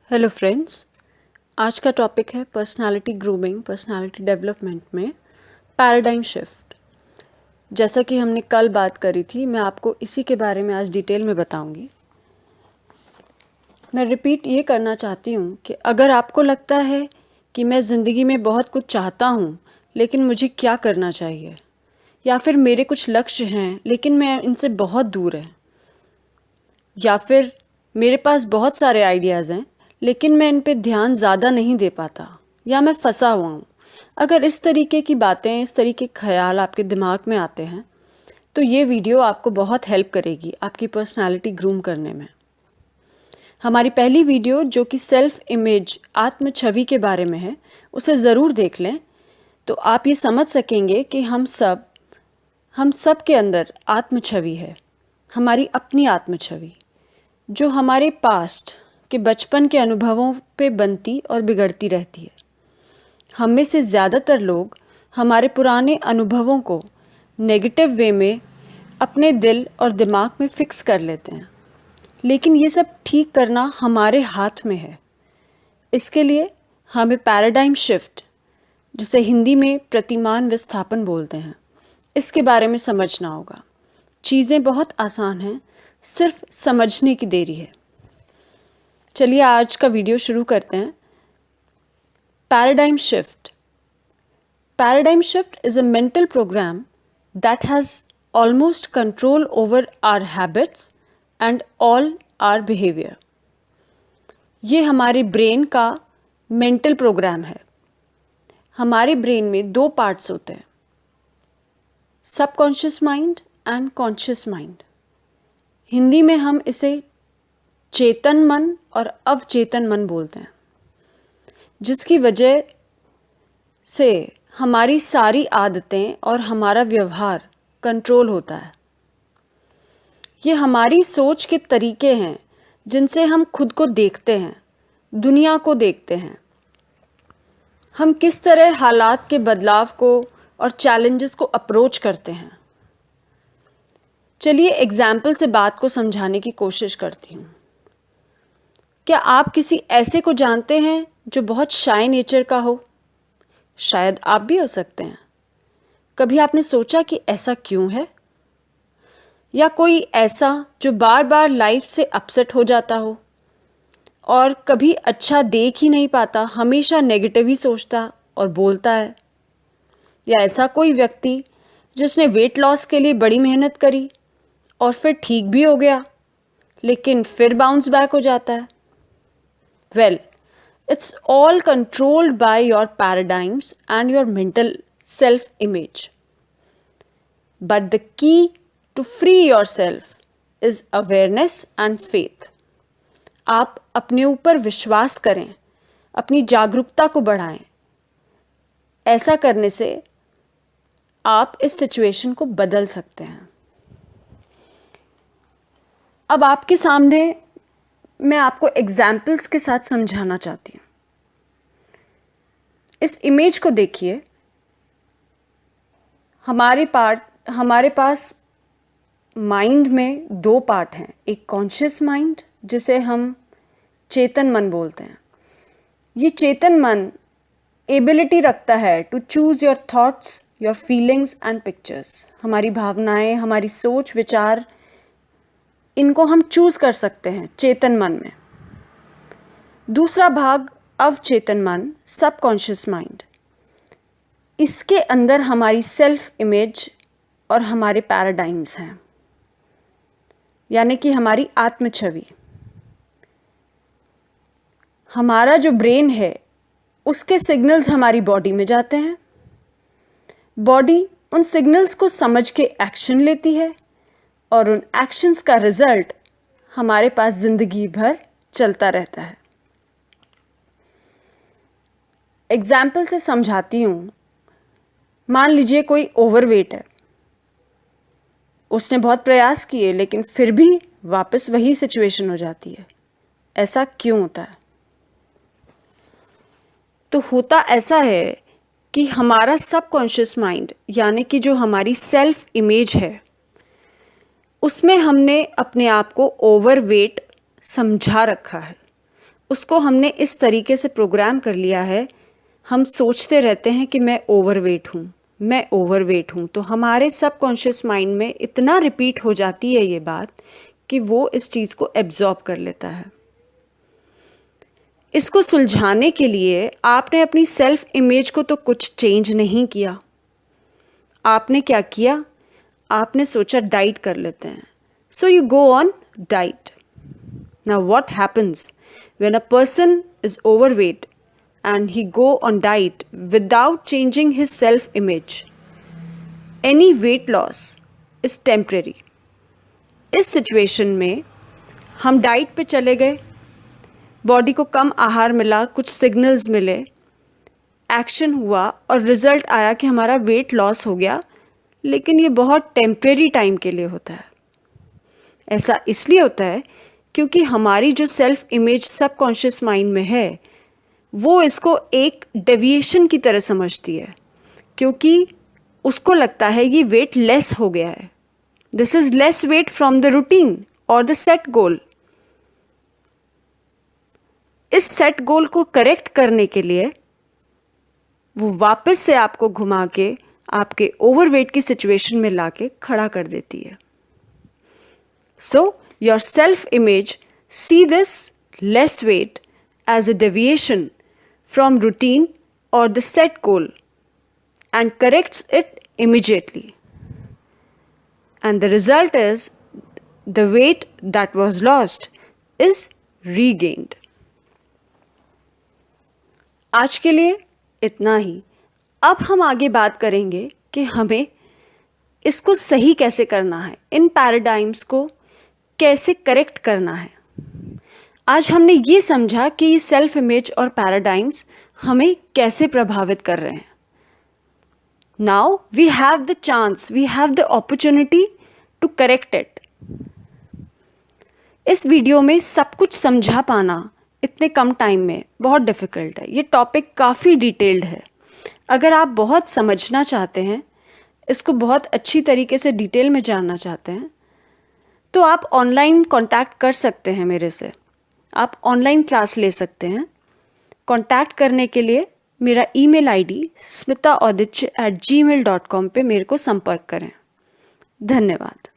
Hello friends, आज का topic है पर्सनालिटी ग्रूमिंग, पर्सनालिटी डेवलपमेंट में पैराडाइम शिफ्ट। जैसा कि हमने कल बात करी थी, मैं आपको इसी के बारे में आज डिटेल में बताऊंगी। मैं रिपीट ये करना चाहती हूँ कि अगर आपको लगता है कि मैं ज़िंदगी में बहुत कुछ चाहता हूँ लेकिन मुझे क्या करना चाहिए, या फिर मेरे कुछ लक्ष्य हैं लेकिन मैं इनसे बहुत दूर है, या फिर मेरे पास बहुत सारे आइडियाज़ हैं लेकिन मैं इन पे ध्यान ज़्यादा नहीं दे पाता, या मैं फंसा हुआ हूँ। अगर इस तरीके की बातें, इस तरीके के ख्याल आपके दिमाग में आते हैं तो ये वीडियो आपको बहुत हेल्प करेगी आपकी पर्सनालिटी ग्रूम करने में। हमारी पहली वीडियो जो कि सेल्फ इमेज, आत्म छवि के बारे में है, उसे ज़रूर देख लें तो आप ये समझ सकेंगे कि हम सब के अंदर आत्म छवि है, हमारी अपनी आत्म छवि जो हमारे पास्ट के बचपन के अनुभवों पे बनती और बिगड़ती रहती है। हम में से ज़्यादातर लोग हमारे पुराने अनुभवों को नेगेटिव वे में अपने दिल और दिमाग में फिक्स कर लेते हैं, लेकिन ये सब ठीक करना हमारे हाथ में है। इसके लिए हमें पैराडाइम शिफ्ट, जिसे हिंदी में प्रतिमान विस्थापन बोलते हैं, इसके बारे में समझना होगा। चीज़ें बहुत आसान हैं, सिर्फ समझने की देरी है। चलिए आज का वीडियो शुरू करते हैं। Paradigm shift is a mental program that has almost control over our habits and all our behavior. ये हमारे ब्रेन का मेंटल प्रोग्राम है। हमारे ब्रेन में दो पार्ट्स होते हैं, subconscious mind and conscious mind. Hindi में हम इसे चेतन मन और अवचेतन मन बोलते हैं, जिसकी वजह से हमारी सारी आदतें और हमारा व्यवहार कंट्रोल होता है। ये हमारी सोच के तरीके हैं जिनसे हम खुद को देखते हैं, दुनिया को देखते हैं। हम किस तरह हालात के बदलाव को और चैलेंजेस को अप्रोच करते हैं। चलिए एग्जाम्पल से बात को समझाने की कोशिश करती हूँ। क्या आप किसी ऐसे को जानते हैं जो बहुत शाय नेचर का हो? शायद आप भी हो सकते हैं। कभी आपने सोचा कि ऐसा क्यों है? या कोई ऐसा जो बार बार लाइफ से अपसेट हो जाता हो और कभी अच्छा देख ही नहीं पाता, हमेशा नेगेटिव ही सोचता और बोलता है? या ऐसा कोई व्यक्ति जिसने वेट लॉस के लिए बड़ी मेहनत करी और फिर ठीक भी हो गया लेकिन फिर बाउंस बैक हो जाता है? Well, it's all controlled by your paradigms and your mental self-image. But the key to free yourself is awareness and faith. आप अपने ऊपर विश्वास करें, अपनी जागरूकता को बढ़ाएं। ऐसा करने से आप इस सिचुएशन को बदल सकते हैं। अब आपके सामने मैं आपको एग्जाम्पल्स के साथ समझाना चाहती हूँ। इस इमेज को देखिए। हमारे पास माइंड में दो पार्ट हैं, एक कॉन्शियस माइंड जिसे हम चेतन मन बोलते हैं। ये चेतन मन एबिलिटी रखता है to choose your thoughts, your feelings and pictures. हमारी भावनाएं, हमारी सोच, विचार, इनको हम चूज़ कर सकते हैं चेतन मन में। दूसरा भाग अवचेतन मन, सबकॉन्शियस माइंड। इसके अंदर हमारी सेल्फ इमेज और हमारे पैराडाइम्स हैं, यानी कि हमारी आत्म छवि। हमारा जो ब्रेन है उसके सिग्नल्स हमारी बॉडी में जाते हैं। बॉडी उन सिग्नल्स को समझ के एक्शन लेती है और उन एक्शंस का रिजल्ट हमारे पास जिंदगी भर चलता रहता है। एग्जाम्पल से समझाती हूँ। मान लीजिए कोई ओवरवेट है, उसने बहुत प्रयास किए लेकिन फिर भी वापस वही सिचुएशन हो जाती है। ऐसा क्यों होता है? तो होता ऐसा है कि हमारा सबकॉन्शियस माइंड, यानी कि जो हमारी सेल्फ इमेज है, उसमें हमने अपने आप को ओवरवेट समझा रखा है। उसको हमने इस तरीके से प्रोग्राम कर लिया है, हम सोचते रहते हैं कि मैं ओवरवेट हूँ, मैं ओवरवेट हूँ। तो हमारे सबकॉन्शियस माइंड में इतना रिपीट हो जाती है ये बात कि वो इस चीज़ को एब्जॉर्ब कर लेता है। इसको सुलझाने के लिए आपने अपनी सेल्फ इमेज को तो कुछ चेंज नहीं किया। आपने क्या किया? आपने सोचा डाइट कर लेते हैं। So you go on diet. Now what happens when a person is overweight and he go on diet without changing his self image? Any weight loss is temporary. इस सिचुएशन में हम डाइट पे चले गए, body को कम आहार मिला, कुछ सिग्नल्स मिले, एक्शन हुआ और रिजल्ट आया कि हमारा वेट लॉस हो गया, लेकिन ये बहुत टेम्परेरी टाइम के लिए होता है। ऐसा इसलिए होता है क्योंकि हमारी जो सेल्फ इमेज सबकॉन्शियस माइंड में है वो इसको एक डेविएशन की तरह समझती है, क्योंकि उसको लगता है ये वेट लेस हो गया है, this is less weight from the routine और द सेट गोल। इस सेट गोल को करेक्ट करने के लिए वो वापस से आपको घुमा के आपके ओवरवेट की सिचुएशन में लाके खड़ा कर देती है। So your self image see this less weight as a deviation from routine or the set goal and corrects it immediately. And the result is the weight that was lost is regained. आज के लिए इतना ही। अब हम आगे बात करेंगे कि हमें इसको सही कैसे करना है, इन पैराडाइम्स को कैसे करेक्ट करना है। आज हमने ये समझा कि ये सेल्फ इमेज और पैराडाइम्स हमें कैसे प्रभावित कर रहे हैं। Now we have the chance, we have the opportunity to correct it. इस वीडियो में सब कुछ समझा पाना इतने कम टाइम में बहुत डिफ़िकल्ट है। ये टॉपिक काफ़ी डिटेल्ड है। अगर आप बहुत समझना चाहते हैं, इसको बहुत अच्छी तरीके से डिटेल में जानना चाहते हैं, तो आप ऑनलाइन कांटेक्ट कर सकते हैं मेरे से। आप ऑनलाइन क्लास ले सकते हैं। कांटेक्ट करने के लिए मेरा ईमेल आईडी smitauditya@gmail.com पे मेरे को संपर्क करें। धन्यवाद।